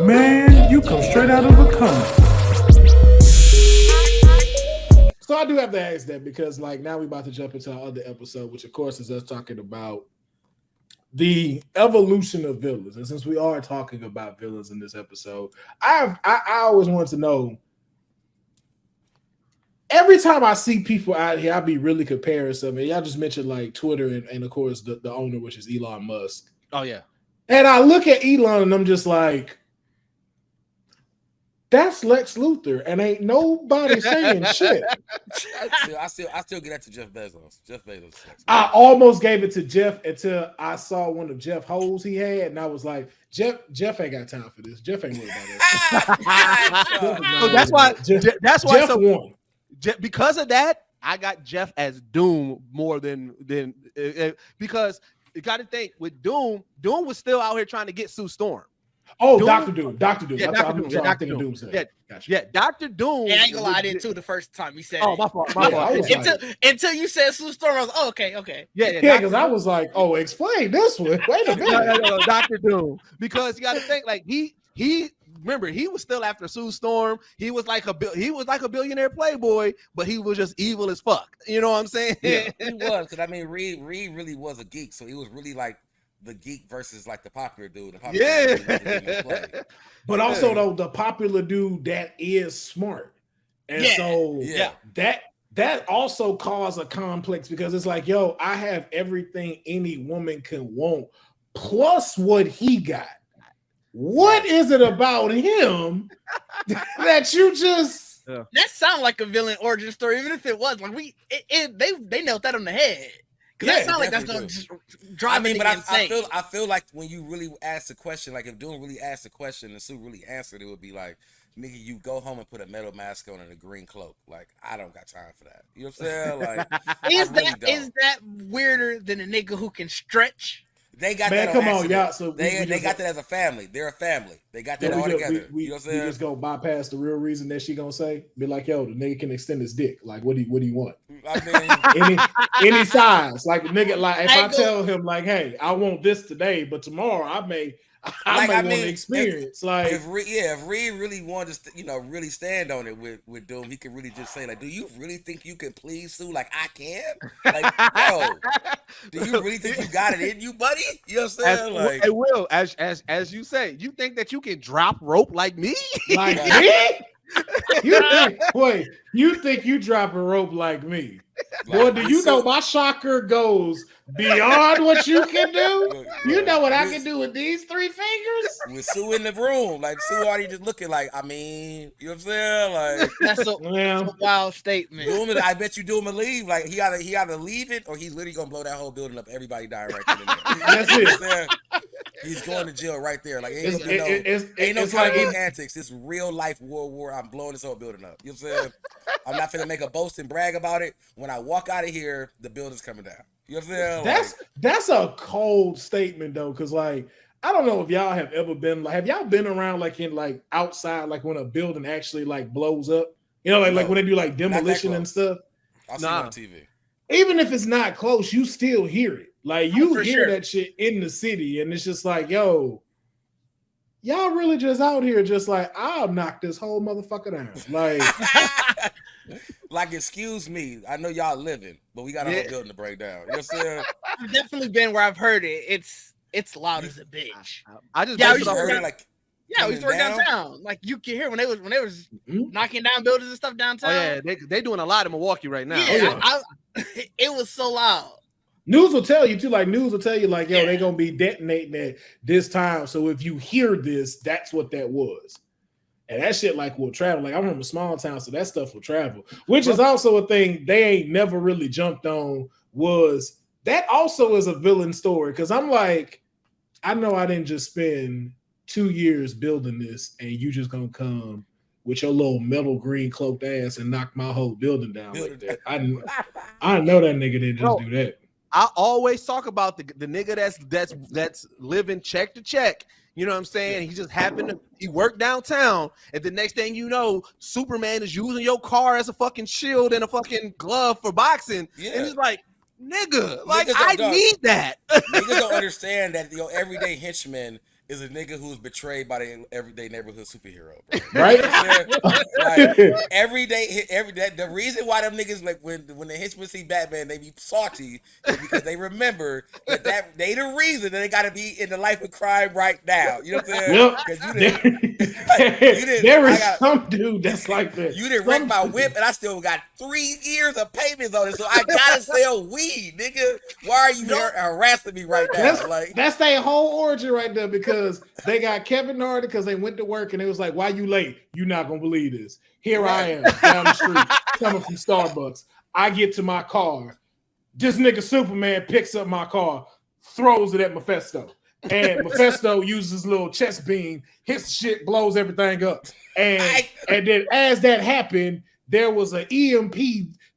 Man, you come straight out of a comic. So I do have to ask that because, like, now we're about to jump into our other episode, which of course is us talking about the evolution of villains. And since we are talking about villains in this episode, I always want to know. Every time I see people out here, I be really comparing something. Y'all just mentioned like Twitter and of course the owner, which is Elon Musk. Oh yeah. And I look at Elon and I'm just like, that's Lex Luthor, and ain't nobody saying shit. I still get that to Jeff Bezos. I almost gave it to Jeff until I saw one of Jeff holes he had, and I was like, Jeff ain't got time for this. Jeff ain't worried about that. So that's why Jeff won. Because of that, I got Jeff as Doom more than because you got to think with Doom was still out here trying to get Sue Storm. Oh, Dr. Doom. Yeah, Dr. Doom. Yeah, Dr. Doom. Yeah, Dr. Doom. Yeah, I ain't gonna lie, I did too the first time you said it. Oh, my fault. Until you said Sue Storm, I was like, oh, okay. Yeah, because I was like, oh, explain this one. Wait a minute. No, Dr. Doom. Because you got to think, like, he remember, he was still after Sue Storm. He was like a billionaire playboy, but he was just evil as fuck. You know what I'm saying? Yeah, he was. Because, I mean, Reed really was a geek, so he was really like the geek versus like the popular dude. But also though the popular dude that is smart, and so that also caused a complex because it's like, yo, I have everything any woman can want plus what he got. What is it about him that you just? That sounds like a villain origin story, even if it was like they nailed that on the head. That sounds like that's gonna just drive me insane. I feel like when you really ask the question, like if Doom really asked the question and Sue really answered, it would be like, nigga, you go home and put a metal mask on and a green cloak. Like, I don't got time for that. You know what I'm saying? Like, is that weirder than a nigga who can stretch? They got that. Come on, y'all. So they got that as a family. They're a family. They got that all together. You know what I'm saying? We just gonna bypass the real reason that she gonna say. Be like, yo, the nigga can extend his dick. Like, what do you want? I mean, any size. Like, nigga, like if I tell him like, hey, I want this today, but tomorrow I may want to experience. If Reed really wanted to, really stand on it with Doom, he could really just say, like, do you really think you can please Sue like I can? Like, bro, do you really think you got it in you, buddy? You know what I'm saying? Like, hey, Will, as you say, you think that you can drop rope like me? Like me? You think you drop a rope like me? Boy, do you know my shocker goes beyond what you can do? You know what I can do with these 3 fingers? With Sue in the room, like Sue already just looking like, I mean, you know what I'm saying? Like that's a wild statement. I bet you Doom will leave. Like he either leave it or he's literally gonna blow that whole building up. Everybody dying right there. That's it. He's going to jail right there. Like ain't no comic antics. It's real life World War. I'm blowing this whole building up. You know what I'm saying? I'm not finna make a boast and brag about it. When I walk out of here, the building's coming down. You know what I'm saying? That's a cold statement though, because like I don't know if y'all have ever been like, have y'all been around like in like outside, like when a building actually like blows up? You know, like when they do like demolition and stuff. I've seen it on TV. Even if it's not close, you still hear it. Like you hear that shit in the city, and it's just like, yo, y'all really just out here just like, I'll knock this whole motherfucker down. Like, like, excuse me, I know y'all living, but we got a whole building to break down. You know what I'm saying? I've definitely been where I've heard it. It's loud as a bitch. I just we used to work downtown. Like you can hear when they was knocking down buildings and stuff downtown. Oh yeah, they doing a lot in Milwaukee right now. Yeah, it was so loud. News will tell you too. Like news will tell you, like, yo, they're gonna be detonating at this time. So if you hear this, that's what that was. And that shit like will travel. Like I'm from a small town, so that stuff will travel. Which is also a thing they ain't never really jumped on. Was that also is a villain story? Because I'm like, I know I didn't just spend 2 years building this, and you just gonna come with your little metal green cloaked ass and knock my whole building down like that. I know that nigga didn't just do that. I always talk about the nigga that's living check to check. You know what I'm saying? He just he worked downtown, and the next thing you know, Superman is using your car as a fucking shield and a fucking glove for boxing. Yeah. And it's like, nigga. Like I need that. Niggas don't understand that your everyday henchman is a nigga who's betrayed by the everyday neighborhood superhero, bro. Right? Like the reason why them niggas like when the henchmen see Batman, they be salty is because they remember that they the reason that they got to be in the life of crime right now. You know what I'm saying? Yep. There is some dude that's like that. You didn't wreck my whip, and I still got 3 years of payments on it, so I gotta sell weed, nigga. Why are you harassing me right now? That's their whole origin right there because they got Kevin Hardy because they went to work and it was like, why you late? You're not gonna believe this. Here I am down the street coming from Starbucks. I get to my car. This nigga Superman picks up my car, throws it at Mephisto. And Mephisto uses his little chest beam, hits the shit, blows everything up. And then as that happened, there was an EMP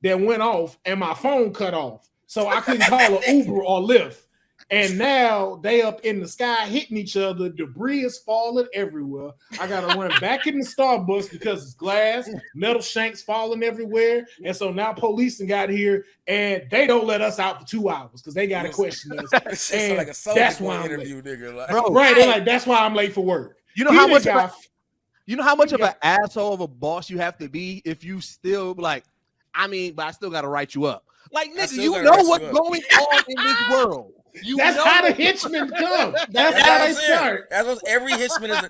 that went off and my phone cut off. So I couldn't call an Uber or Lyft. And now they up in the sky hitting each other. Debris is falling everywhere. I gotta run back in the Starbucks because it's glass, metal shanks falling everywhere. And so now police got here and they don't let us out for 2 hours because they gotta question us. And like a that's why I'm interview, late. nigga. Like, Bro, right? They're like, that's why I'm late for work. You know how much of an asshole of a boss you have to be if you still like, but I still gotta write you up. Like, nigga, you know what's going on in this world. That's how the henchmen come. That's how they start. That's what every henchman is.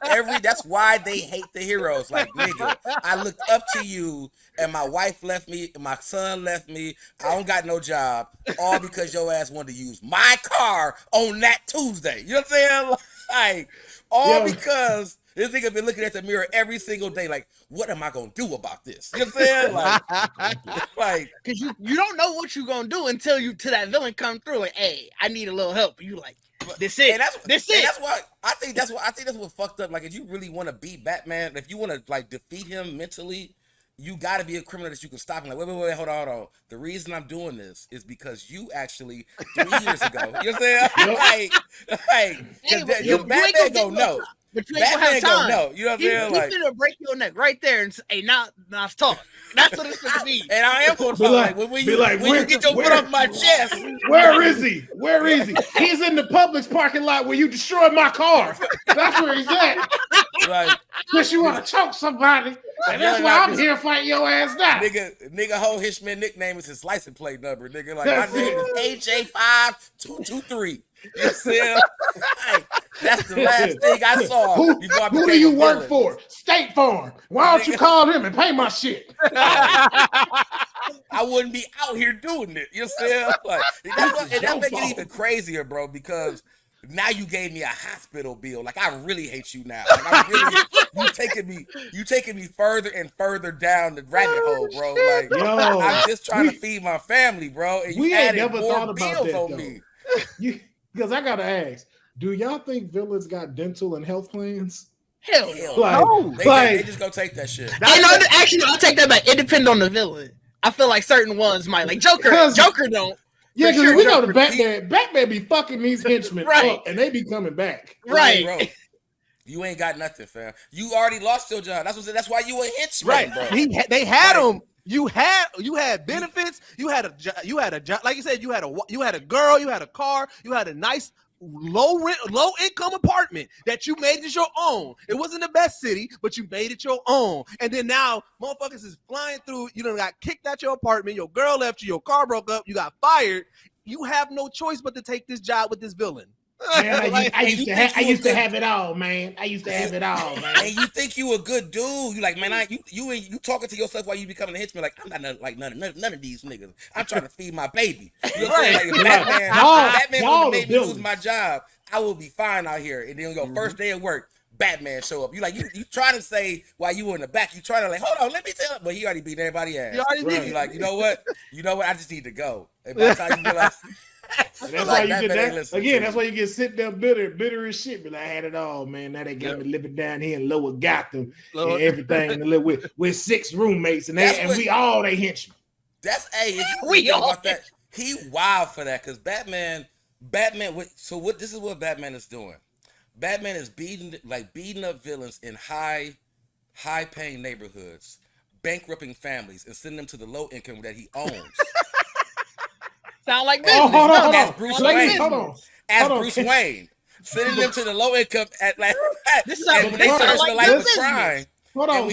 That's why they hate the heroes. Like, nigga, I looked up to you, and my wife left me, and my son left me. I don't got no job, all because your ass wanted to use my car on that Tuesday. You know what I'm saying? Like, all because this nigga been looking at the mirror every single day. Like, what am I gonna do about this? You know what I'm saying? Like, because you don't know what you're gonna do until that villain come through. Like, hey, I need a little help. You like, this it. That's why I think that's what fucked up. Like, if you really want to beat Batman, if you want to like defeat him mentally, you got to be a criminal that you can stop him. Like, wait, hold on. The reason I'm doing this is because you actually 3 years ago. You know what I'm saying? Like, Batman gonna know. But you ain't gonna have time. No, you know what I'm saying? He's gonna break your neck right there and say, hey, now it's talk. That's what it's gonna be. And I am gonna talk. When you get your foot off my chest. Where is he? Where is he? He's in the Publix parking lot where you destroyed my car. That's where he's at. Like, because you want to choke somebody. And that's why I'm here fighting your ass now. Nigga, whole Hitchman nickname is his license plate number, nigga. Like, my name is AJ5223. You know what I'm saying? Like, that's the last thing I saw before I became Who do you work for? State Farm. Why don't you call him and pay my shit? I wouldn't be out here doing it. You know what I'm saying? Like, that makes it even crazier, bro, because now you gave me a hospital bill. Like, I really hate you now. Like, you taking me further and further down the rabbit hole, bro. Like, I'm just trying to feed my family, bro. And you added more bills on me. Because I gotta ask, do y'all think villains got dental and health plans? Hell no. They just go take that shit. Actually, I'll take that back. It depends on the villain. I feel like certain ones might, like Joker don't. Yeah, because we know the Batman be fucking these henchmen up, and they be coming back. Right. Bro. You ain't got nothing, fam. You already lost your job. That's why you a henchman, bro. They had him. You had benefits. You had a job. Like you said, you had a girl. You had a car. You had a nice low income apartment that you made it your own. It wasn't the best city, but you made it your own. And then now motherfuckers is flying through. You done got kicked out your apartment. Your girl left you. Your car broke up. You got fired. You have no choice but to take this job with this villain. Man, I used to have it all, man. And you think you a good dude? You like, man, you talking to yourself while you becoming a henchman? Like, I'm not like none of these niggas. I'm trying to feed my baby. You know what I'm saying? Like, Batman would made me lose my job, I will be fine out here. And then your first day of work, Batman show up. You like you trying to say while you were in the back, you trying to like, hold on, let me tell him, but he already beat everybody ass. You like, you know what? I just need to go. And by the time you realize. That's why you get that. Again, that's why you get sit down bitter as shit. But I had it all, man. Now they got me living down here in Lower Gotham and everything, and live with 6 roommates, and we all they henchmen. That's we all about that. He wild for that because Batman. So what? This is what Batman is doing. Batman is beating up villains in high paying neighborhoods, bankrupting families, and sending them to the low income that he owns. Sound like business. Hold on. As Bruce Wayne. Hold on. As Bruce Wayne. Sending them to the low income at like This is and they turn to life of crime. Hold on.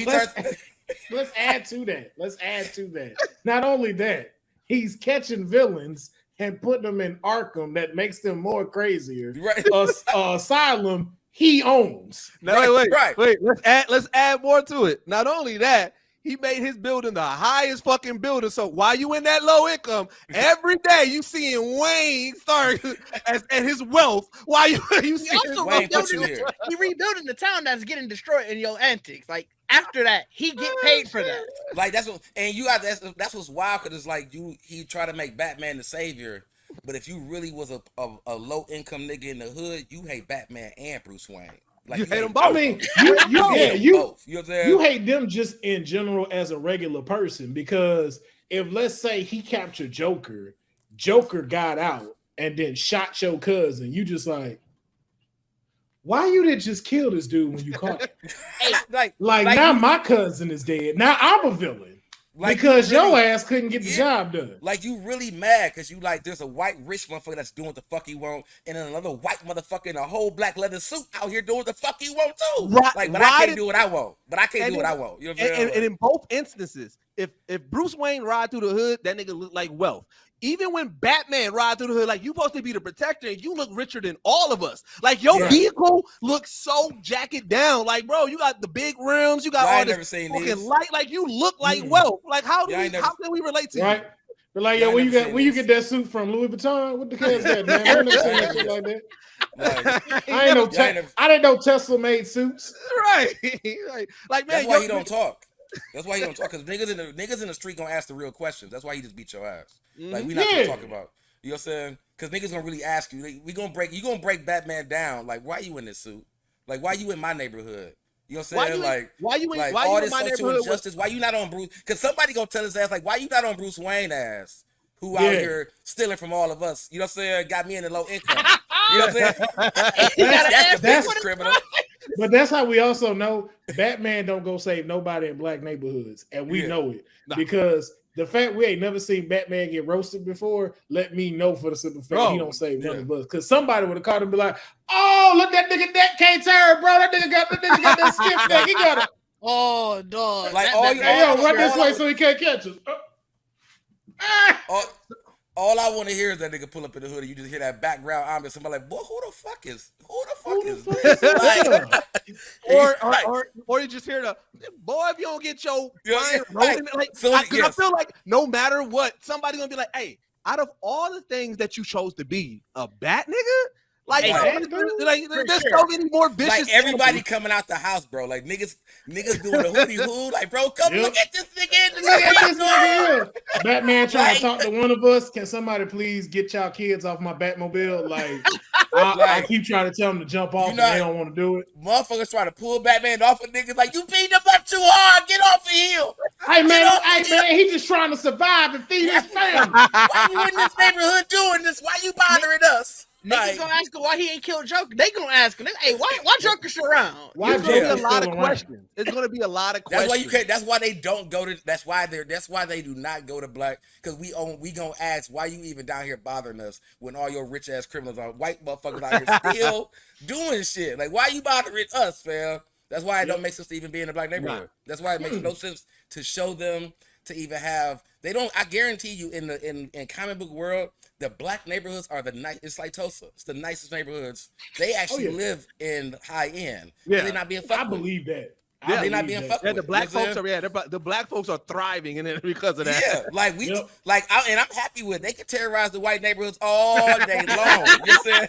Let's add to that. Not only that, he's catching villains and putting them in Arkham that makes them more crazier. Right. Asylum he owns. No, wait. Let's add more to it. Not only that, he made his building the highest fucking building. So while you in that low income, every day you seeing Wayne start and his wealth. While you see Wayne put you here. He rebuilding the town that's getting destroyed in your antics. Like after that, he get paid for that. Like that's what, and you got that's what's wild because it's like he tried to make Batman the savior, but if you really was a low income nigga in the hood, you hate Batman and Bruce Wayne. Like you hate them both. I mean, you hate them just in general as a regular person because if let's say he captured Joker got out and then shot your cousin, you just like, why you didn't just kill this dude when you caught him? like now my cousin is dead. Now I'm a villain. Like because your ass couldn't get the job done. Like you really mad because you like there's a white rich motherfucker that's doing what the fuck he want, and then another white motherfucker in a whole black leather suit out here doing what the fuck he want too. Right, but I can't do what I want. You know what I'm saying? And in both instances, if Bruce Wayne ride through the hood, that nigga look like wealth. Even when Batman ride through the hood, like you supposed to be the protector, and you look richer than all of us. Like your vehicle looks so jacket down. Like, bro, you got the big rims, you got all this fucking light. Like you look like wealth. Like how can we relate to you? But like, where you get that suit from? Louis Vuitton? What the hell is that, man? I never seen that shit like that. I didn't know Tesla made suits. Right. Like man, that's why he don't talk. That's why he don't talk because niggas in the street gonna ask the real questions. That's why he just beat your ass. Like we not gonna talk about. You know what I'm saying? Because niggas gonna really ask you. You gonna break Batman down. Like why you in this suit? Like why you in my neighborhood? You know what I'm saying? Why you in my neighborhood? Injustice. Why you not on Bruce? Because somebody gonna tell his ass like why you not on Bruce Wayne ass? Who out here stealing from all of us? You know what I'm saying? Got me in the low income. You know what I'm saying? That's the biggest criminal. But that's how we also know Batman don't go save nobody in black neighborhoods, and we know it because the fact we ain't never seen Batman get roasted before let me know for the simple fact he don't save none of us. Because somebody would have caught him and be like, "Oh, look that nigga that can't turn, bro. That nigga got that stiff neck. He got it. Oh, dog. Like run this way so he can't catch us." All I want to hear is that nigga pull up in the hood and you just hear that background ambience. Somebody like, boy, who the fuck is this? Or you just hear the boy, if you don't get your mind right. I feel like no matter what, somebody gonna be like, hey, out of all the things that you chose to be, a bat nigga? Like, there's so many more vicious. Like everybody coming out the house, bro. Like niggas doing the hootie hoo. Like, bro, come look at this nigga. Batman trying to talk to one of us. Can somebody please get y'all kids off my Batmobile? Like, I keep trying to tell them to jump off, and they don't want to do it. Motherfuckers trying to pull Batman off of niggas. Like, you beat him up too hard. Get off of here. Hey man, he just trying to survive and feed his family. Why you in this neighborhood doing this? Why you bothering us? Niggas gonna ask him why he ain't killed Joker. They gonna ask him, hey, why Joker still around? Why Joker? A lot of questions. It's gonna be a lot of questions. That's why you can't. That's why they don't go to. That's why they do not go to black. Because we gonna ask why you even down here bothering us when all your rich ass criminals are white motherfuckers out here still doing shit. Like why you bothering us, fam? That's why it don't make sense to even be in a black neighborhood. Right. That's why it makes no sense to show them to even have. They don't. I guarantee you, in comic book world. The black neighborhoods are the nice. It's like Tulsa. It's the nicest neighborhoods. They actually live in high end. Yeah, they not being fucked. I believe that. They not being fucked. Yeah, the black folks are. Yeah, the black folks are thriving, and because of that. Yeah, like and I'm happy with. They can terrorize the white neighborhoods all day long. You know what I'm saying?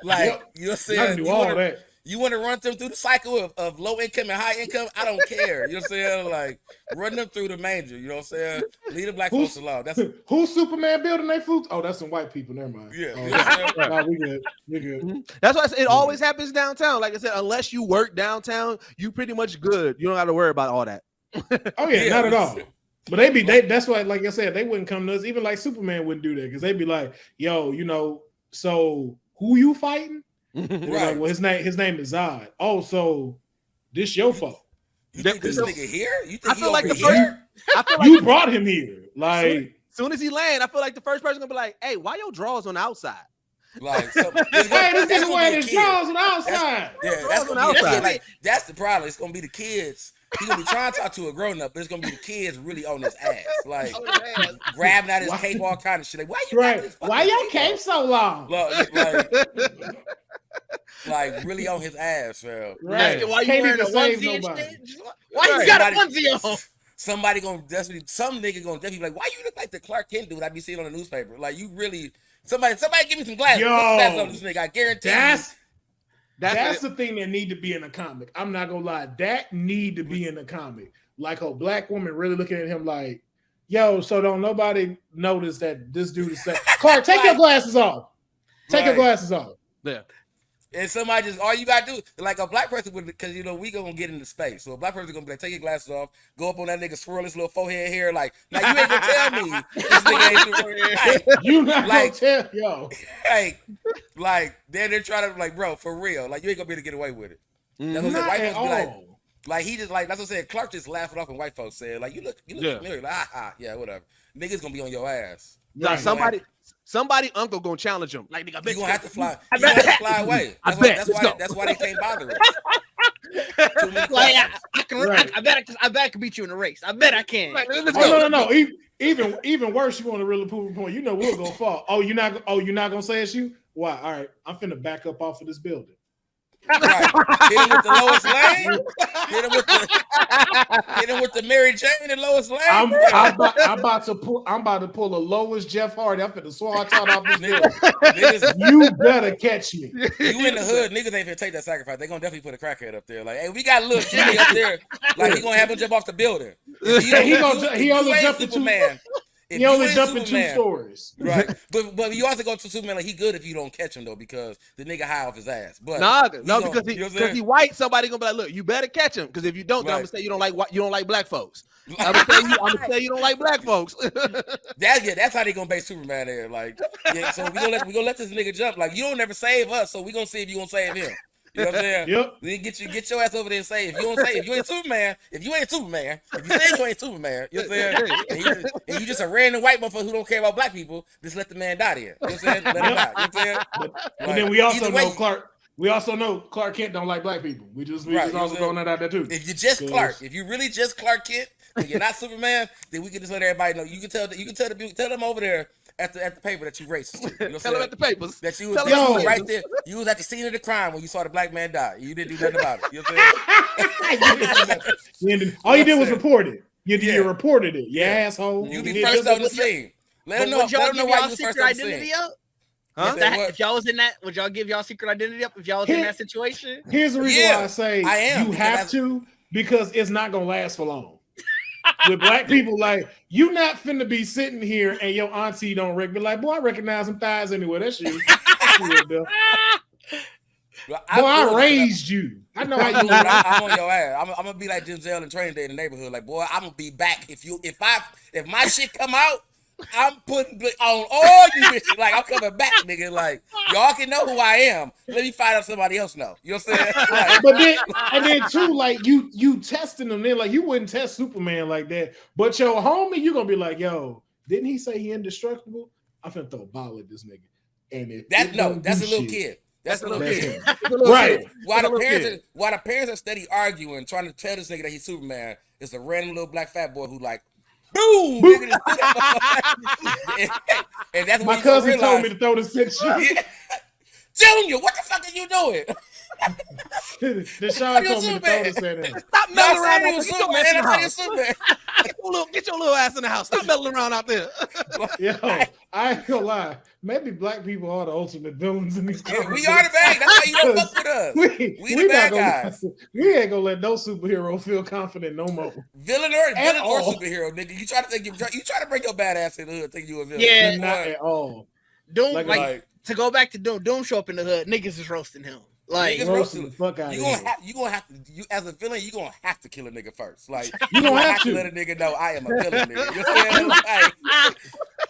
Like you know what I'm saying? I can do all that. You want to run them through the cycle of low income and high income? I don't care. You know what I'm saying? Like, run them through the manger. You know what I'm saying? Leave the black folks alone. Who's Superman building their food? Oh, that's some white people. Never mind. Yeah. We good. Mm-hmm. That's why I said it always happens downtown. Like I said, unless you work downtown, you pretty much good. You don't have to worry about all that. Oh, yeah, not at all. But that's why, like I said, they wouldn't come to us. Even like Superman wouldn't do that because they'd be like, yo, so who you fighting? Right. Like, well, his name is Zod. Oh, so this your fault? You think this nigga here? You think I feel like here? You brought him here. Like soon as he land, I feel like the first person gonna be like, "Hey, why your drawers on the outside?" Like, so this nigga wearing his drawers on the outside. That's gonna be the kid. Like, that's the problem. It's gonna be the kids. He's gonna be trying to talk to a grown up, but it's gonna be the kids really on his ass, like grabbing out his cape, all kind of shit. Like, why you got this? Why your cape so long? Like really on his ass, fam. Right. Why you wearing a onesie and shit? Why you got a onesie on? Somebody gonna definitely, some nigga gonna definitely be like, why you look like the Clark Kent dude I be seeing on the newspaper? Like, you really, somebody give me some glasses. Put glasses on this nigga. I guarantee that's the thing that need to be in a comic. I'm not gonna lie, that need to be in a comic. Like a black woman really looking at him like, yo, so don't nobody notice that this dude is saying, Clark, take your glasses off. Take your glasses off. Yeah. And somebody just, all you gotta do, like a black person would, because you know we gonna get into space. So a black person gonna be like, take your glasses off, go up on that nigga, swirl his little forehead hair, like, now you ain't gonna tell me this nigga ain't like, you not gonna tell, yo. Like they're trying to, like, bro, for real, like you ain't gonna be able to get away with it. That's what not white at folks all. be like he just like, that's what I said. Clark just laughing off, and white folks said, like, you look familiar, like, yeah, whatever. Niggas gonna be on your ass. Like somebody uncle gonna challenge him. Like, nigga, you gonna have to fly. You gonna have to fly away. That's why they can't bother us. Like, I bet I can beat you in a race. I bet I can. Like, no. Even worse, you want to really prove a point. You know we'll go far. You're not gonna say it's you? Why? All right, I'm finna back up off of this building. Right. Hit him with the Lois Lane. Hit him with the Mary Jane and Lois Lane. I'm about to pull a Lois Jeff Hardy. I'm finna swat out off this niggas. You better catch me. You in the hood, niggas ain't finna take that sacrifice. They gonna definitely put a crackhead up there. Like, hey, we got little Jimmy up there. Like, he gonna have him jump off the building. He only jumped in Superman. He only jumped in 2 stories. Right. But you also go to Superman, like, he good if you don't catch him though, because the nigga high off his ass. But because he white, somebody gonna be like, look, you better catch him, because if you don't, I'm gonna say you don't like black folks. I'm gonna say you don't like black folks. That's how they gonna base Superman there. Like, yeah, so we gonna let this nigga jump. Like, you don't never save us, so we gonna see if you gonna save him. You know what I'm saying? Yep. Then get your ass over there and say, if you ain't Superman, if you say you ain't Superman, you know what I'm saying? And you just a random white motherfucker who don't care about black people, just let the man die there. You know what I'm saying? Let him die. You know what I'm saying? But then we also know Clark. We also know Clark Kent don't like black people. We just also throwing that out there too. If you're just Clark, if you really just Clark Kent, and you're not Superman, then we can just let everybody know. You can tell them over there at the paper that you racist. You know, tell them at the papers that you was right there. You was at the scene of the crime when you saw the black man die. You didn't do nothing about it. You know what I'm saying? All you did was report it. You reported it. You asshole. You be first on the scene. Let them know why you was first on the scene. Huh? If y'all was in that, would y'all give y'all secret identity up if y'all was in that situation? Here's the reason why I say you have to, because it's not gonna last for long. With black people, like, you not finna be sitting here and your auntie don't be like, boy, I recognize some thighs anyway. That's you. I raised you. I know how you. I'm on your ass. I'm gonna be like Denzel in Training Day in the neighborhood. Like, boy, I'm gonna be back if my shit come out. I'm putting on all you bitches. Like, I'm coming back, nigga. Like, y'all can know who I am. Let me find out somebody else know. You know what I'm saying? Like, but then too, like, you testing them. Then, like, you wouldn't test Superman like that. But your homie, you gonna be like, yo, didn't he say he indestructible? I'm finna throw a ball at this nigga. And that's a little kid. That's a little kid. Right. While the parents are steady arguing, trying to tell this nigga that he's Superman, it's a random little black fat boy who, like, boom! And that's my cousin told me to throw the shit. Yeah. Junior, what the fuck are you doing? Deshaun told me to throw the shit. Stop meddling around. Get your little ass in the house. Stop meddling around out there. Yo, I ain't gonna lie. Maybe black people are the ultimate villains in these comics. We are the bad. That's why you don't fuck with us. We the bad guys. We ain't gonna let no superhero feel confident no more. Villain or superhero, nigga. You try to bring your bad ass in the hood, think you a villain. Yeah, not at all. Doom, like to go back to Doom show up in the hood, niggas is roasting him. Like, roasting the fuck out of him. You gonna have to, as a villain, you gonna have to kill a nigga first. Like, you gonna have to let a nigga know I am a villain, nigga. You know what I'm saying?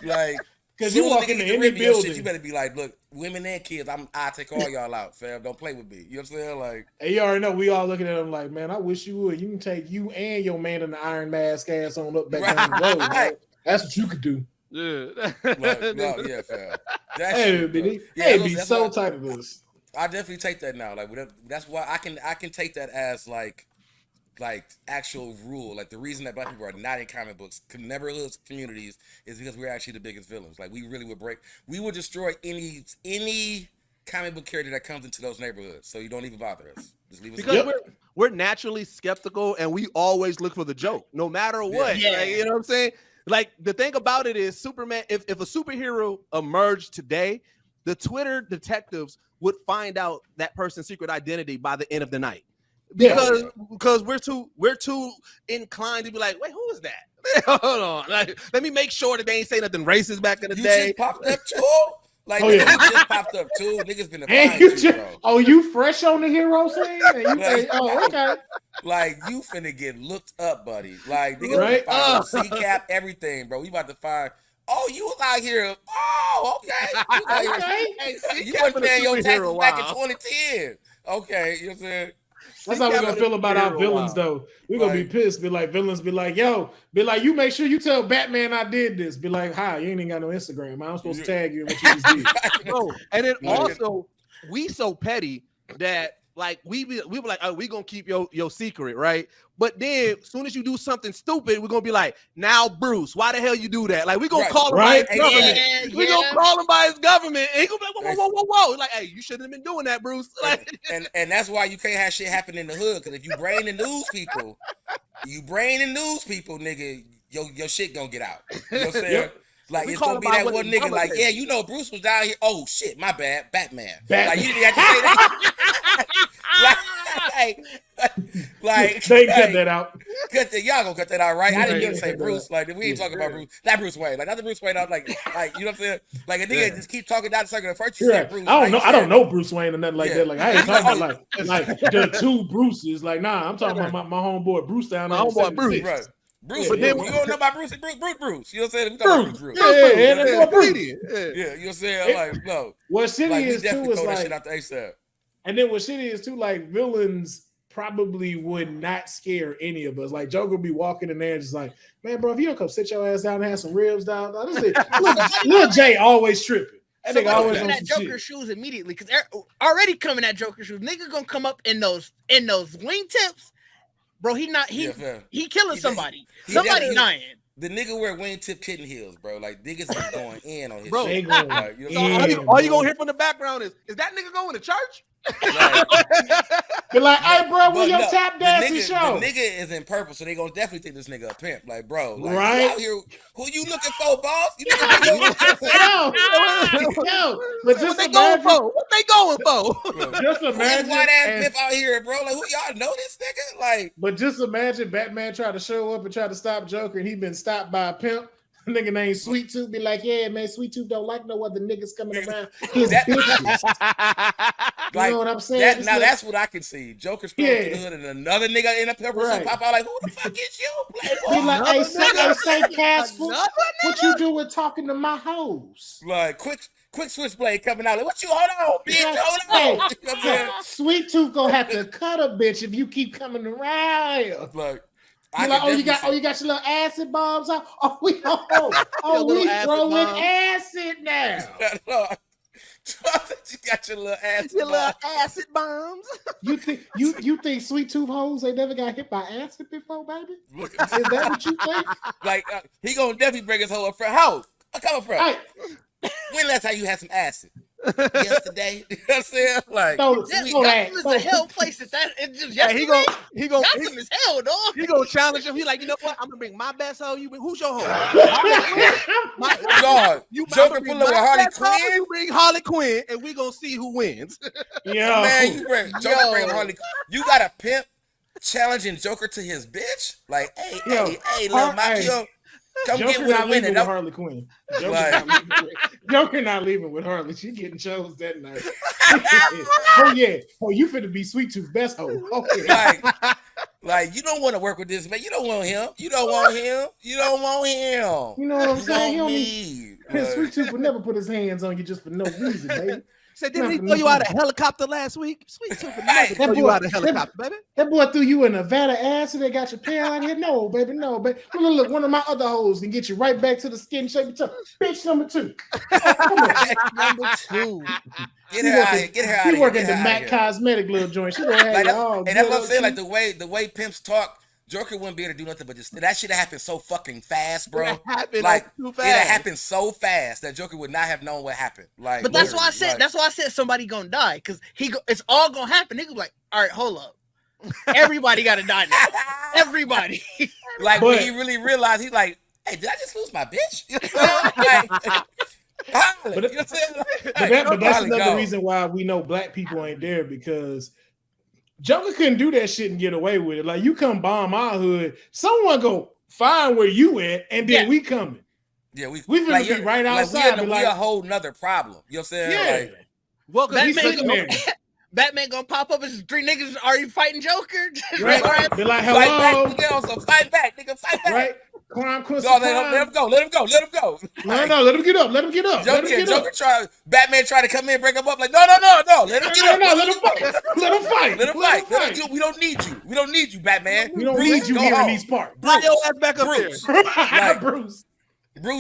Like, because you walk into any building, shit, you better be like, look, women and kids, I take all y'all out, fam. Don't play with me. You know what I'm saying? Like, and you already know we all looking at him like, man, I wish you would. You can take you and your man in the Iron Mask ass on up back down the road. Right? That's what you could do. Yeah. No, yeah, fam. That Hey, shit, hey, be so tight of this. I definitely take that now. Like that's why I can take that as like actual rule. Like the reason that black people are not in comic books, neighborhoods, communities, is because we're actually the biggest villains. Like we really would destroy any comic book character that comes into those neighborhoods. So you don't even bother us. Just leave us because alone. we're naturally skeptical and we always look for the joke, no matter what. Yeah. Like, you know what I'm saying? Like the thing about it is Superman, if a superhero emerged today, the Twitter detectives would find out that person's secret identity by the end of the night. Because we're too inclined to be like, wait, who is that? Hold on, like, let me make sure that they ain't say nothing racist back in the day. Just popped up too. Like Oh, yeah. you just popped up too. Niggas been And you bro. You fresh on the hero scene? And you okay. Like you finna get looked up, buddy. Like niggas Right? find CCAP, everything, bro. We about to find. Oh, you was out here. Oh, okay. You was out here. Hey, You wasn't paying your taxes back in 2010. Okay, you know what I'm saying? That's how we're gonna feel about our villains, though. We're gonna be pissed. Be like, villains be like, yo, be like, you make sure you tell Batman I did this. Be like, hi, you ain't even got no Instagram. I'm supposed to tag you in what you just did. Bro, and then also, we so petty that like we be like, oh, we gonna keep your secret, right? But then as soon as you do something stupid, we're gonna be like, now Bruce, why the hell you do that? Like we gonna call him by his government. We gonna call him by his government, and he gonna be like, whoa. Like, hey, you shouldn't have been doing that, Bruce. Like, and that's why you can't have shit happen in the hood. Because if you bring the news people, nigga, your shit gonna get out. You know what I'm saying? Yep. Like it's gonna be that one nigga. Like, yeah, you know, Bruce was down here. Oh shit, my bad, Batman. Like you didn't have to say that. like they cut that out. Y'all gonna cut that out, right? I didn't even say Bruce. Like we ain't talking about Bruce. Not Bruce Wayne. Like not the Bruce Wayne. I was like, you know what I'm saying? Like a nigga just keep talking down the circle. At first you said Bruce. I don't know Bruce Wayne or nothing like that. Like I ain't talking about like the two Bruces. Like nah, I'm talking about my homeboy Bruce down there. My homeboy Bruce. Right. Bruce, but then you don't know about Bruce. Bruce. You know what I'm saying? Bruce. Yeah, you know what I'm saying? Like, no. What shitty is too is like, shit out the ASAP. And then what shitty is too, like villains probably would not scare any of us. Like Joker be walking in there and just like, man, bro, if you don't come sit your ass down and have some ribs down, Lil J always tripping. That nigga always on that Joker shoes immediately because they're already coming at Joker shoes. Nigga gonna come up in those wingtips. Bro, he killing somebody. Somebody dying. The nigga wear wingtip kitten heels, bro. Like niggas is going in on his bro. shit. Like, you know all you gonna hear from the background is that nigga going to church? Be like, hey, bro, where your tap dancing show? The nigga is in purple, so they gonna definitely think this nigga a pimp. Like, bro, like, right? You out here, who you looking for, boss? You Yo, but just what they going for? What they going for? Just imagine white ass pimp out here, bro. Like, who y'all know this nigga? Like, but just imagine Batman try to show up and try to stop Joker, and he been stopped by a pimp. Nigga named Sweet Tooth be like, yeah, man, Sweet Tooth don't like no other niggas coming around his bitches. Like, you know what I'm saying? That's what I can see. Joker strolling through the hood and another nigga in a pepper suit pop out like, who the fuck is you? Be like, hey, say Casper, what you doing talking to my hoes? Like, quick switchblade coming out. Like, what you, hold on, bitch, hold on. Hey, Sweet Tooth gonna have to cut a bitch if you keep coming around. Like, you got your little acid bombs out. We throwing acid now. You got your little acid. Your little acid bombs. You think Sweet Tooth hoes they never got hit by acid before, baby? Is that what you think? Like he gonna definitely bring his hoe up front. How? Come up front. Hey. When last time you had some acid? Yesterday. You know what I'm saying? Like that was a hell place that it just yesterday. He gonna Gotham is hell, dog. He gonna challenge him. He like, you know what? I'm gonna bring my best hoe. You bring who's your hoe? God, Joker pull up with Harley Quinn. You bring Harley Quinn, and we gonna see who wins. Yeah, man, you bring Joker bring Harley. You got a pimp challenging Joker to his bitch? Like, hey, little Mafia. Come Joker get with not a winning. With Harley Quinn. Joker not leaving with Harley. She getting chose that night. Oh yeah. Oh, you finna be Sweet Tooth's best hoe. Okay. Like you don't want to work with this man. You don't want him. You don't want him. You don't want him. You know what I'm saying? Sweet Tooth would never put his hands on you just for no reason, baby. Said, didn't he throw you out of a helicopter last week? Sweet Tooth would never throw you out of a helicopter, baby. That boy threw you in Nevada acid. They got your pay out here. No, baby, no, baby. Look, one of my other hoes can get you right back to the skin shape. Bitch number 2. Number 2. Get her out here. Get her out here. She working the Mac Cosmetic little joint. She gonna have all. And that's what I'm saying. Like the way pimps talk, Joker wouldn't be able to do nothing but just that shit happened so fucking fast, bro. It happened so fast that Joker would not have known what happened. Like, but that's why I said somebody gonna die because it's all gonna happen. Nigga like, all right, hold up. Everybody gotta die now. Everybody. Like when he really realized, he's like, hey, did I just lose my bitch? But that's another reason why we know black people ain't there, because Joker couldn't do that shit and get away with it. Like, you come bomb our hood, someone go find where you at, and then we coming. Yeah, we finna be right outside. We a whole nother problem. You know what I'm saying? Yeah. Like, Batman gonna pop up as 3 niggas already fighting Joker. Right. They're like, hello. Fight back, nigga, fight back. Right. Crime, let him go. Let him go. No, let him get up. Batman tried to come in, break him up. Like, no. Let him get up. Let him fight. Let him fight. We don't need you. We don't need you, Batman. We don't need you here in these parts. Bring your ass back up here. Like, Bruce,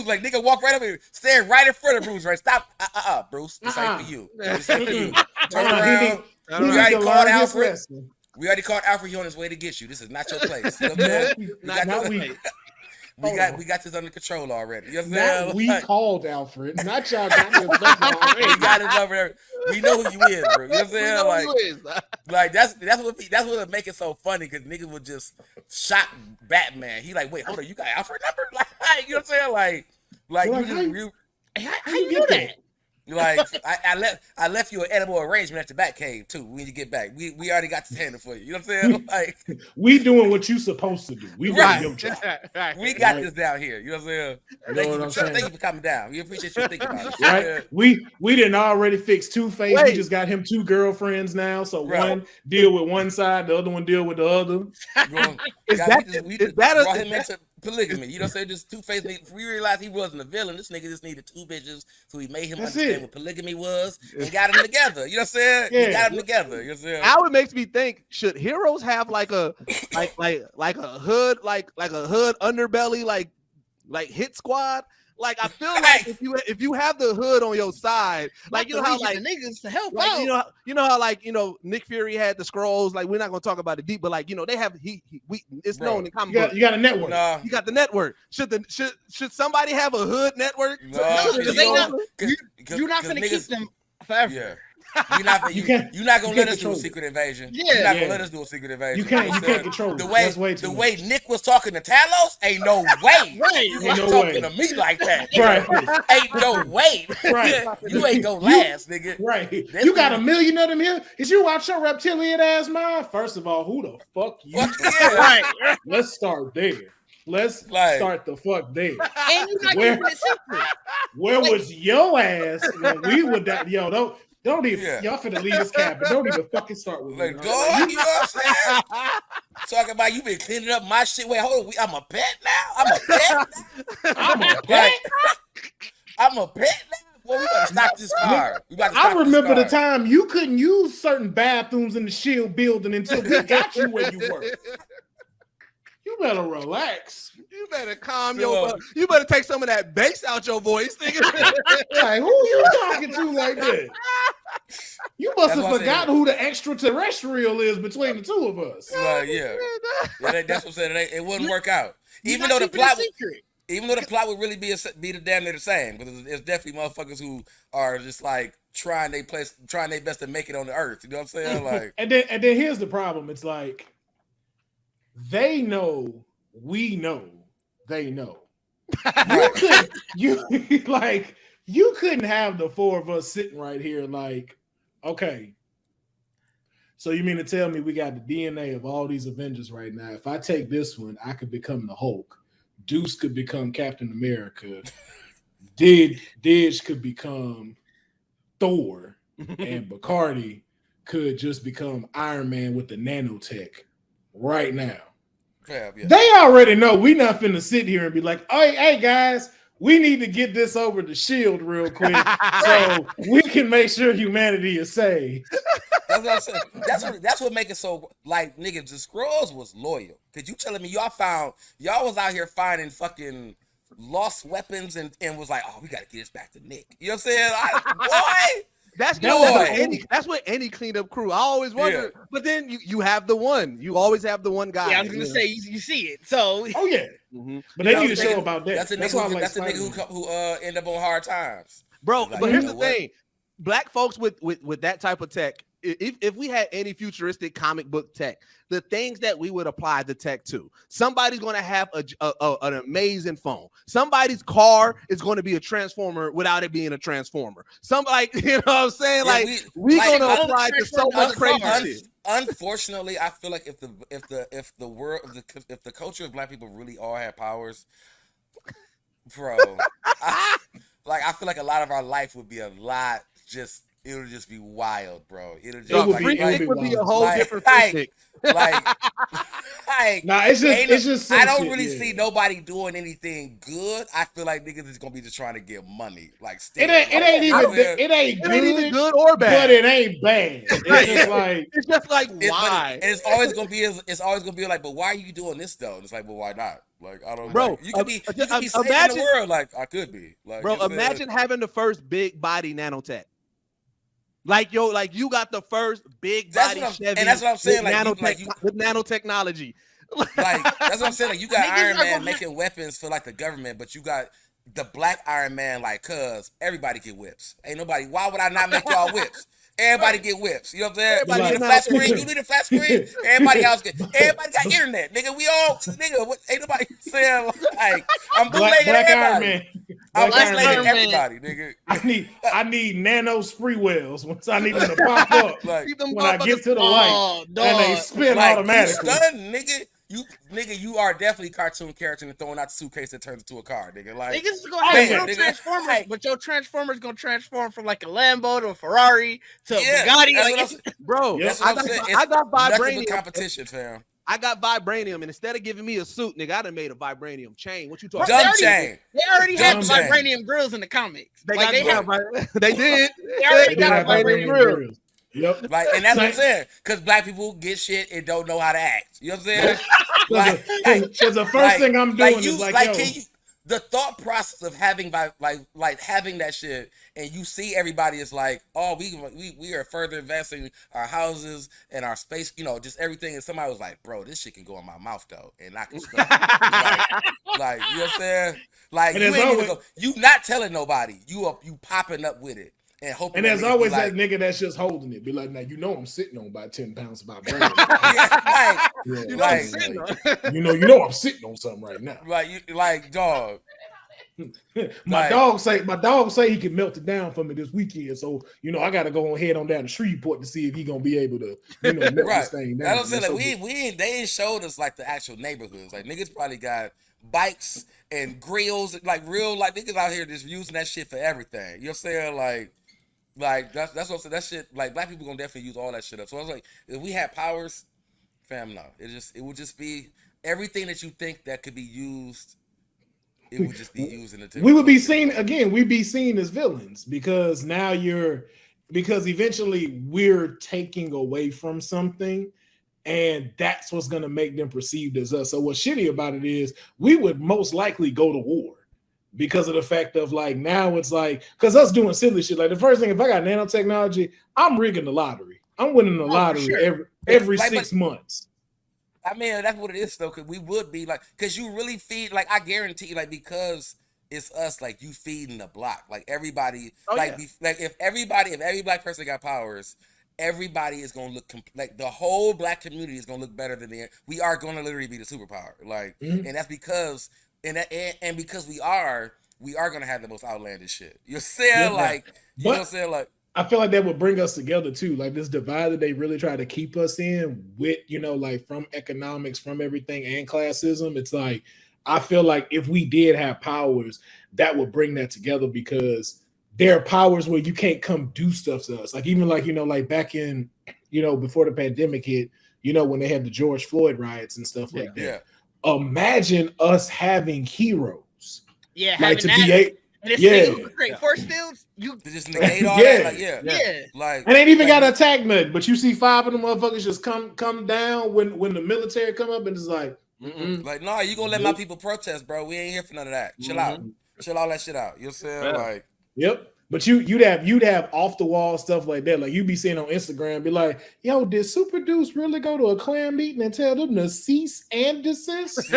like, nigga, walk right up here, stand right in front of Bruce. Right, stop. Bruce, this ain't for you. This ain't for you. Turn around. We already called Alfred. We already called Alfred. He on his way to get you. This is not your place. You know we got this under control already. You know we called Alfred. Not y'all got this already. We got it over there. We know who you is, bro. You know what I'm saying? Like that's what make it so funny, because niggas would just shock Batman. He like, wait, hold on, you got Alfred number? Like, you know what I'm saying? Like how you do that? Like, I left you an edible arrangement at the Batcave too. When you get back, we already got this handle for you. You know what I'm saying? Like, we doing what you supposed to do. We got We got this down here. You know what I'm saying? Thank you for coming down. We appreciate you thinking about it. Right? We didn't already fix Two-Face. We just got him 2 girlfriends now. So one deal with one side, the other one deal with the other. Is that him into polygamy? You know what I'm saying? Just Two-Face. We realized he wasn't a villain. This nigga just needed 2 bitches, so he made him understand what polygamy was and got them together. You know what I'm saying? Yeah. He got them together. You know what I'm saying? Now it makes me think: should heroes have like a hood, like a hood underbelly, like hit squad? Like, I feel like if you have the hood on your side, like, you know how like niggas to help like, out. you know how like Nick Fury had the scrolls. Like, we're not gonna talk about it deep, but like, they have it's known in comic books. You got a network. No. You got the network. Should somebody have a hood network? No, you're not gonna keep them forever. Yeah. You're not gonna let us do a secret invasion. Yeah. You're not gonna let us do a secret invasion. You can't control it. The way Nick was talking to Talos, ain't no way. Right. You ain't talking to me like that. Right. Ain't no way. Right. You ain't gonna last, nigga. Right. You got a million of them here. Is you watch your reptilian ass mind? First of all, who the fuck you? Right. Let's start there. Let's start the fuck there. And you're not keeping it secret. Where was your ass when we were that? Yo, don't even y'all finna leave this cabin. Don't even fucking start with me. Like, dog, you know what I'm saying? Talking about you been cleaning up my shit. Wait, hold on. I'm a pet now? I'm a pet? I'm a pet now? Well, we gotta stop this car. I remember the time you couldn't use certain bathrooms in the Shield building until we got you where you were. You better relax. You better calm your. You better take some of that bass out your voice, nigga. Like, who you talking to like that? You must have forgotten who the extraterrestrial is between the two of us. Yeah, that's what I'm saying. It wouldn't work out. Even though the plot would really be the damn near the same, because it's definitely motherfuckers who are just like trying their best to make it on the earth. You know what I'm saying? Like, and then here's the problem. It's like they know, we know, they know. You couldn't have the 4 of us sitting right here like, okay, so you mean to tell me we got the DNA of all these Avengers right now? If I take this one, I could become the Hulk. Deuce could become Captain America. Didge could become Thor. And Bacardi could just become Iron Man with the nanotech right now. Yeah. They already know we not finna sit here and be like, hey guys, we need to get this over the shield real quick so we can make sure humanity is saved. That's what I'm saying. That's what make it so like nigga. The Skrulls was loyal. Cause you telling me y'all was out here finding fucking lost weapons and was like, oh, we gotta get this back to Nick. You know what I'm saying? Boy. That's what any cleanup crew. I always wonder, but then you have the one. You always have the one guy. Yeah, I was gonna say you see it. So but they need to show about that. That's a nigga who end up on hard times, bro. Like, but here's the thing: black folks with that type of tech. If we had any futuristic comic book tech, the things that we would apply the tech to, somebody's going to have an amazing phone. Somebody's car is going to be a transformer without it being a transformer. Somebody, you know what I'm saying? Yeah, like we going to apply to so much crazy shit. Unfortunately, I feel like if the culture of black people really all had powers, bro, I feel like a lot of our life would be a lot just. It'll just be wild, bro. It'll just would be a whole different thing. It's just. I don't really see nobody doing anything good. I feel like niggas is gonna be just trying to get money. Like, it ain't even good or bad, but it ain't bad. It's just like why? And it's always gonna be like, but why are you doing this though? And it's like, well, why not? Like, I don't know. Bro, You could be saving the world. Like, I could be. Like, bro, imagine having the first big body nanotech. Like you got the first big body Chevy, and that's what I'm saying. With nanotechnology. Like that's what I'm saying. Like you got Iron Man making weapons for like the government, but you got the black Iron Man. Like, cause everybody get whips. Ain't nobody. Why would I not make y'all whips? Everybody get whips. You know what I'm saying? Everybody need a flat screen. You need a flat screen. Everybody got internet. Nigga, we all ain't nobody saying like I'm bootlegging everybody. I'm bootlegging everybody, nigga. I need nano spree wells once I need them to pop up. Like when I get to the light and they spin automatically. You stunned, nigga. You are definitely cartoon character and throwing out the suitcase that turns into a car, nigga. Like niggas is gonna have Transformers, but your Transformers gonna transform from like a Lambo to a Ferrari to a Bugatti. Bro, that's what I'm saying. I got vibranium competition, fam. I got vibranium, and instead of giving me a suit, nigga, I done made a vibranium chain. What you talking about? Dumb chain. They already had vibranium grills in the comics. They did. They already got vibranium grills. Yep. Like, and that's what I'm saying. Because black people get shit and don't know how to act. You know what I'm saying? Because the first thing I'm doing is the thought process of having having that shit, and you see everybody is like, oh, we are further investing our houses and our space, you know, just everything. And somebody was like, bro, this shit can go in my mouth though, and I can stuff like, you know what I'm saying? Like, you ain't even go, you not telling nobody, you popping up with it. And there's always that nigga that's just holding it. Be like, now you know I'm sitting on about 10 pounds of vibranium. You know I'm sitting on something right now. Like dog. My dog say he can melt it down for me this weekend. So I gotta go ahead on down to Shreveport to see if he gonna be able to melt this thing down. I don't say like they ain't showed us like the actual neighborhoods. Like niggas probably got bikes and grills, like real like niggas out here just using that shit for everything. You know what I'm saying? Like that's what I'm saying. That shit, like black people gonna definitely use all that shit up. So I was like, if we had powers, fam, no. It would just be everything that you think that could be used. It would just be used in the. We would be seen again. We'd be seen as villains because because eventually we're taking away from something, and that's what's gonna make them perceived as us. So what's shitty about it is we would most likely go to war. Because of the fact of like now it's like because us doing silly shit like the first thing if I got nanotechnology I'm rigging the lottery. I'm winning the lottery every 6 months. I mean that's what it is though because we would be like because you really feed like I guarantee like because it's us like you feeding the block like everybody if every black person got powers everybody is gonna look like the whole black community is gonna look better than we are gonna literally be the superpower like and that's because. And because we are gonna have the most outlandish shit. You're saying know what I'm saying? Like I feel like that would bring us together too. Like this divide that they really try to keep us in with, like from economics, from everything and classism. It's like I feel like if we did have powers, that would bring that together because there are powers where you can't come do stuff to us. Like even like, like back in, before the pandemic hit, when they had the George Floyd riots and stuff like that. Yeah. Imagine us having heroes, Yeah, like to having be that. a And if yeah. nigga create force fields, you to just negate all Yeah. that. Like, yeah. Like, and ain't even like, got to attack nothing, but you see 5 of them motherfuckers just come down when the military come up and it's like, like, no, you gonna let my people protest, bro? We ain't here for none of that. Chill out, chill all that shit out. You know what I'm saying? Like, yep. But you'd have off the wall stuff like that. Like you'd be seeing on Instagram, be like, "Yo, did Super Deuce really go to a clan meeting and tell them to cease and desist?"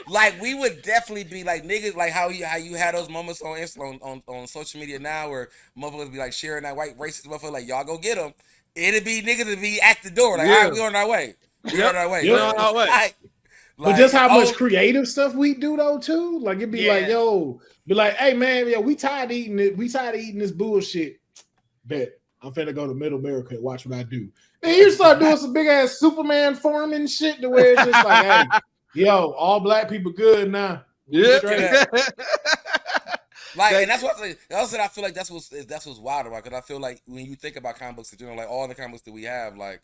like we would definitely be like niggas, like how you had those moments on Instagram on social media now where motherfuckers be like sharing that white racist motherfucker, like y'all go get them. It'd be niggas to be at the door, like, all right, we on our way. We on our way. We on our way. But just how much creative stuff we do though too. Like it'd be like, yo, be like, hey man, yo, we tired of eating it. We tired of eating this bullshit. Bet I'm finna go to Middle America and watch what I do. And you start doing some big ass Superman farming shit to where it's just like, hey, yo, all black people good now. Yeah. Like, and that's what I feel like that's what's wild about, because I feel like when you think about comic books, like all the comic books that we have, like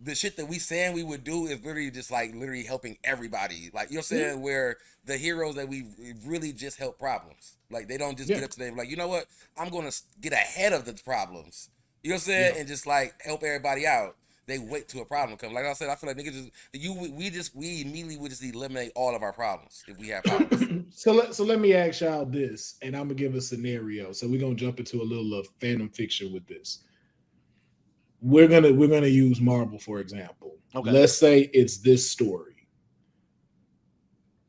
the shit that we saying we would do is literally just like literally helping everybody. Like, you know what I'm saying? Where the heroes that we really just help problems. Like they don't just get up to them like, you know what? I'm gonna get ahead of the problems. You know what I'm saying? And just like help everybody out. They wait till a problem comes. Like I said, I feel like niggas we immediately would just eliminate all of our problems if we have problems. So let me ask y'all this, and I'm gonna give a scenario. So we're gonna jump into a little of fandom fiction with this. We're gonna use Marvel for example. Okay. Let's say it's this story.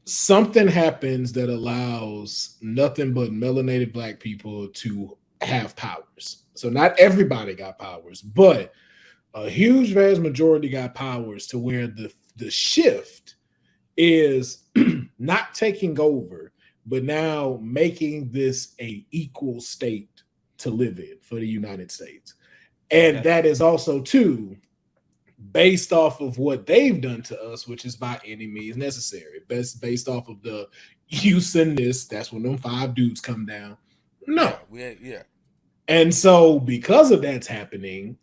Something happens that allows nothing but melanated black people to have powers. So not everybody got powers, but a huge vast majority got powers to where the shift is not taking over, but now making this a equal state to live in for the United States. And that is also too based off of what they've done to us, which is by any means necessary. Based off of the use in this, that's when them 5 dudes come down. No. Yeah. And so because of that's happening,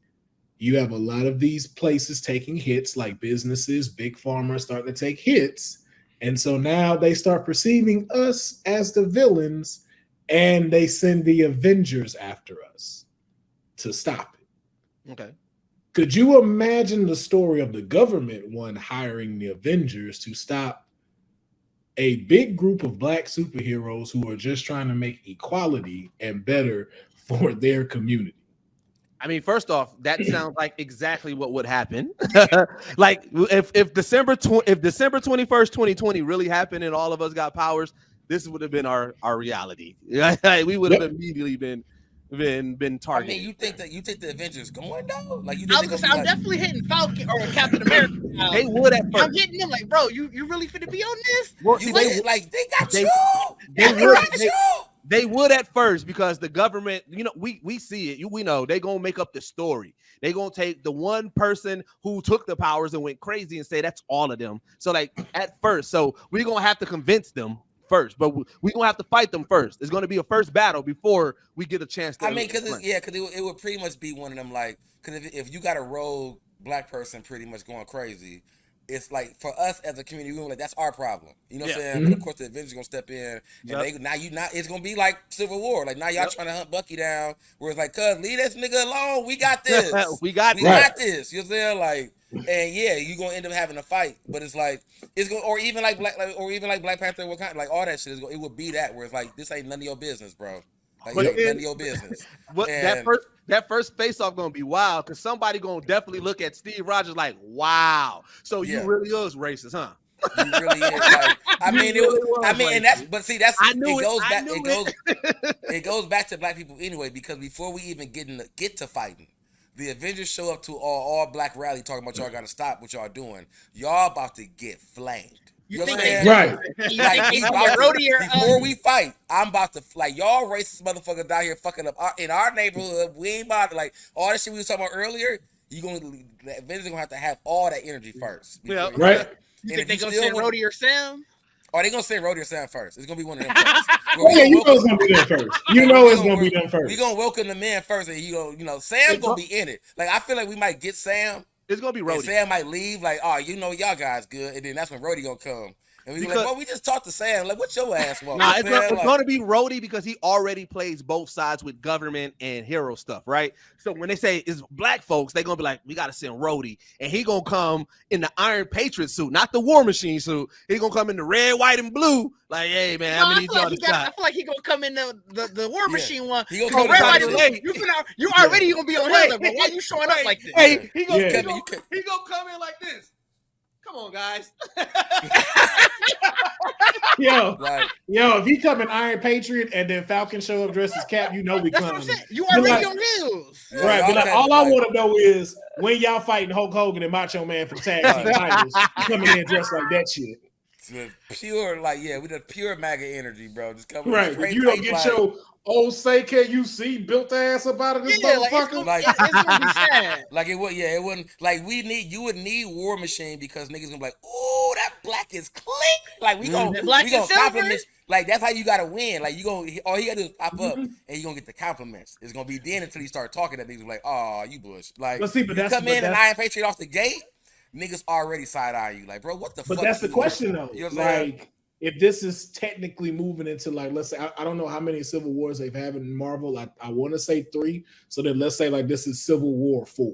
you have a lot of these places taking hits, like businesses, big pharma starting to take hits. And so now they start perceiving us as the villains, and they send the Avengers after us to stop it. Okay. Could you imagine the story of the government hiring the Avengers to stop a big group of black superheroes who are just trying to make equality and better for their community? I mean, first off, that sounds like exactly what would happen. Like if December 21st, 2020 really happened and all of us got powers, this would have been our reality. Like, we would have immediately been targeted. I mean, you think the Avengers going though? Like I'm definitely hitting Falcon or Captain America. They would at first. I'm hitting them like, bro, you really finna be on this? Well, they got you. They would at first, because the government, you know, we see it. We know they gonna make up the story. They gonna take the one person who took the powers and went crazy and say that's all of them. So like at first, so we're gonna have to convince them first, but we're gonna have to fight them first. It's gonna be a first battle before we get a chance to. I mean, because it would pretty much be one of them, like, because if you got a rogue black person pretty much going crazy, it's like for us as a community, we're like, that's our problem. You know what I'm saying? Mm-hmm. But of course the Avengers gonna step in, and it's gonna be like Civil War. Like now y'all trying to hunt Bucky down, where it's like, cuz leave this nigga alone. We got this. we got this. You know what I'm saying? Like, and you're gonna end up having a fight. But it's like or even like Black Panther, Wakanda, like all that shit it would be that where it's like, this ain't none of your business, bro. Like, none of your business. That first face-off gonna be wild, because somebody gonna definitely look at Steve Rogers like, wow, so you really is racist, huh? You really is. Like, it goes back to black people anyway, because before we even get to fighting, the Avengers show up to all black rally talking about y'all gotta stop what y'all doing. Y'all about to get flamed. You know what I'm saying? Right. Before we fight, I'm about to, like, y'all racist motherfuckers down here fucking up in our neighborhood. We ain't about to, like, all that shit we was talking about earlier. The Avengers gonna have to have all that energy first. Yeah. Right. You think they gonna send Rhodey or Sam? Or they gonna send Rhodey or Sam first? It's gonna be one of them. You know it's gonna be them first. You know it's gonna be them first. We gonna welcome the men first, and Sam's gonna be in it. Like, I feel like we might get Sam. It's gonna be Rhodey. Sam might leave, like, oh, y'all guys good, and then that's when Rhodey gonna come. And we like, well, we just talked to Sam. Like, what's your ass want? Nah, it's going to be Rhodey because he already plays both sides with government and hero stuff, right? So when they say it's black folks, they're going to be like, we got to send Rhodey. And he going to come in the Iron Patriot suit, not the War Machine suit. He going to come in the red, white, and blue. Like, hey, man, how many I feel like he going to come in the War Machine one. He gonna come you already going to be on his level. Why you showing up like this? Hey, he going to come in like this. Come on, guys. Yo, if he come in Iron Patriot and then Falcon show up dressed as Cap, you know we That's coming. what I'm saying. You already on news. Right, but all I want to know is when y'all fighting Hulk Hogan and Macho Man for tag team titles, coming in dressed like that shit. Pure, we the pure MAGA energy, bro. Just coming right. If you don't get your old say, can you see built ass up out of this motherfucker? It's gonna be sad. Like it would, it wouldn't. Like you would need War Machine because niggas gonna be like, ooh, that black is clean. Like we gonna compliment. Like that's how you gotta win. Like all you gotta do is pop up and you gonna get the compliments. It's gonna be then until you start talking that niggas be like, oh, you bush. Like but you come in and Iron Patriot off the gate. Niggas already side-eye you. Like, bro, what the fuck? But that's the question, though. You know what I'm saying? If this is technically moving into, like, let's say, I don't know how many Civil Wars they've had in Marvel. I want to say 3. So then let's say, like, this is Civil War 4.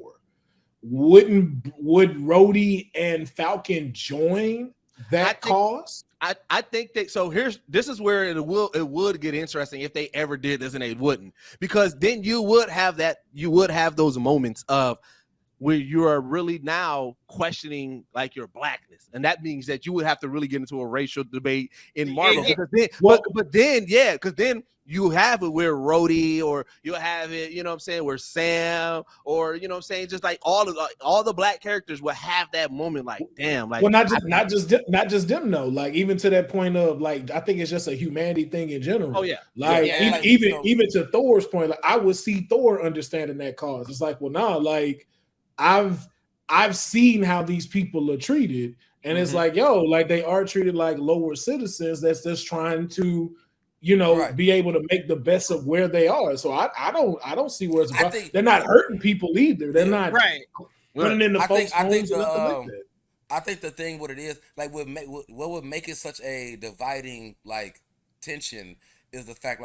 Would Rhodey and Falcon join that cause? I think that this is where it would get interesting if they ever did this and they wouldn't. Because then you would have those moments of where you are really now questioning like your blackness, and that means that you would have to really get into a racial debate in Marvel. Because then you have it where Rhodey, or you'll have it, you know what I'm saying, where Sam, or you know what I'm saying, just like all the black characters will have that moment, like damn, like well, not just them though. Like even to that point of like, I think it's just a humanity thing in general. Oh yeah, even to Thor's point, like I would see Thor understanding that cause. It's like, well, nah, like. I've seen how these people are treated, and it's like, yo, like they are treated like lower citizens that's just trying to, be able to make the best of where they are. So I don't see where it's about. They're not hurting people either. They're not putting in the folks' homes. I think the thing what it is, like what would make it such a dividing like tension is the fact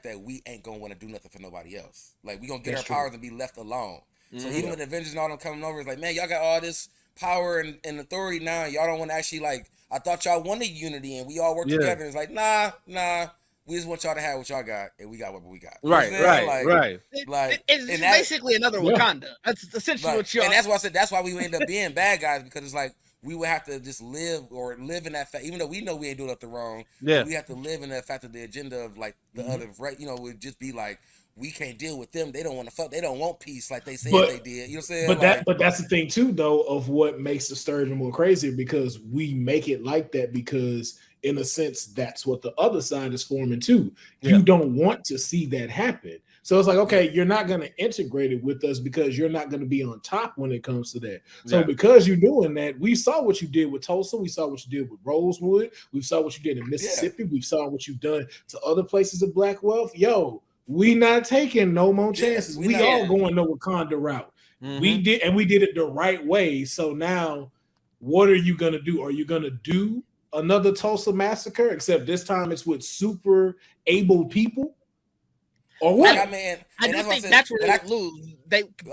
that we ain't gonna want to do nothing for nobody else. Like we gonna get our powers and be left alone. So even with the Avengers and all them coming over, it's like, man, y'all got all this power and authority now, and y'all don't want to actually, like, I thought y'all wanted unity and we all work together. And it's like, nah, we just want y'all to have what y'all got, and we got what we got. Right. It's basically another Wakanda. That's essentially what y'all. And that's why I said that's why we end up being bad guys, because it's like we would have to just live in that fact, even though we know we ain't doing nothing wrong. Yeah, we have to live in that fact of the agenda of like the other, right? Would just be like, we can't deal with them. They don't want to fuck. They don't want peace like they said they did. You know what I'm saying? But that's the thing too, though, of what makes the sturgeon more crazier, because we make it like that because, in a sense, that's what the other side is forming too. Yeah. You don't want to see that happen. So it's like, okay, you're not going to integrate it with us because you're not going to be on top when it comes to that. So because you're doing that, we saw what you did with Tulsa. We saw what you did with Rosewood. We saw what you did in Mississippi. We saw what you've done to other places of Black wealth. Yo, we not taking no more chances. We all going the Wakanda route. We did it the right way. So now, what are you gonna do? Are you gonna do another Tulsa massacre? Except this time it's with super able people, or what? I do think that's where they lose.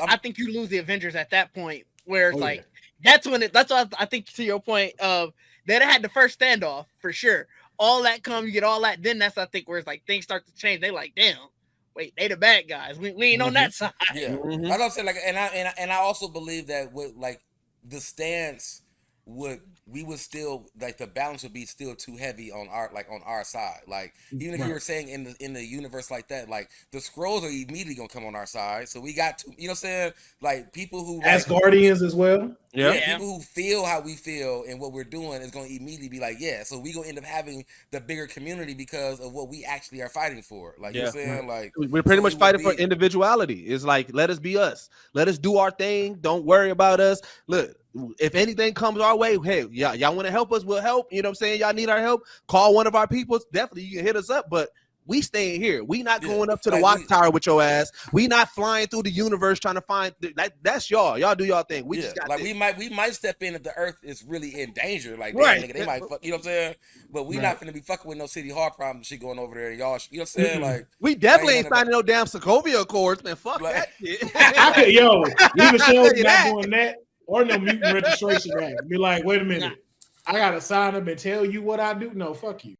I think you lose the Avengers at that point, where it's that's when that's why I think, to your point of they had the first standoff for sure. All that you get all that. Then that's, I think, where it's like things start to change. They like, damn. Wait, they the bad guys. We ain't on that side. Yeah, I don't say like, and I also believe that with like the stance we would still like the balance would be still too heavy on our side. Like even if you were saying in the universe like that, like the Skrulls are immediately gonna come on our side. So we got to, you know what I'm saying? Like people who as Guardians as well. Yeah, people who feel how we feel and what we're doing is going to immediately be like, yeah. So we going to end up having the bigger community because of what we actually are fighting for. Like you're saying, like we're pretty much fighting for individuality. It's like, let us be us. Let us do our thing. Don't worry about us. Look, if anything comes our way, hey, y'all want to help us, we'll help. You know what I'm saying? Y'all need our help. Call one of our people. Definitely, you can hit us up. But We staying here. We not going up to the watchtower with your ass. We not flying through the universe trying to find that's y'all. Y'all do y'all thing. We just got like this. we might step in if the Earth is really in danger. Like right. They might fuck, you know what I'm saying? But we not finna be fucking with no City Hall problem shit going over there. Y'all, you know what I'm saying? Like we definitely ain't signing no damn Sokovia Accords, man. Fuck that shit. Leave a show not doing that or no Mutant Registration Act. Be like, wait a minute. I gotta sign up and tell you what I do. No, fuck you.